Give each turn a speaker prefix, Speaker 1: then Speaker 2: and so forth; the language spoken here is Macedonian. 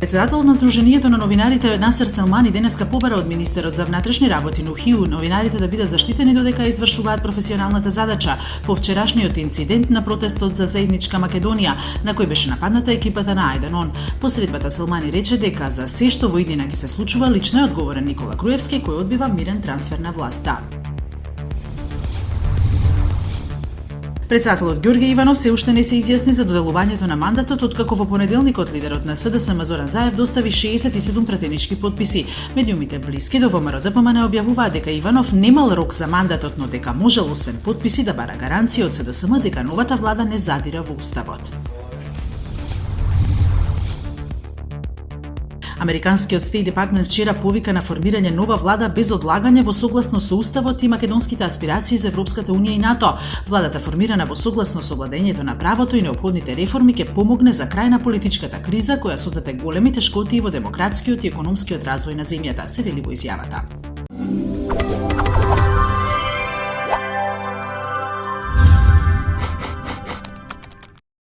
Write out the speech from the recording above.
Speaker 1: Председател на Сдруженијето на новинарите Насер Селмани денеска побара од министерот за внатрешни работи Нухиу новинарите да бидат заштитени додека извршуваат професионалната задача по вчерашниот инцидент на протестот за заедничка Македонија, на кој беше нападната екипата на Ајданон. По средбата Селмани рече дека за се што во иднина ќе се случува лично е одговорен Никола Груевски, кој одбива мирен трансфер на власта. Председателот Ѓорѓе Иванов се уште не се изјасни за доделувањето на мандатот, откако во понеделникот лидерот на СДСМ Зоран Заев достави 67 пратенички потписи. Медиумите блиски до ВМРО-ДПМН објавуваат дека Иванов немал рок за мандатот, но дека можел освен потписи да бара гаранција од СДСМ дека новата влада не задира во уставот. Американскиот Стејт Департмент вчера повика на формирање нова влада без одлагање во согласно со уставот и македонските аспирации за Европската унија и НАТО. Владата формирана во согласно со владењето на правото и неопходните реформи ќе помогне за крај на политичката криза која создате големи тешкоти во демократскиот и економскиот развој на земјата, се вели во изјавата.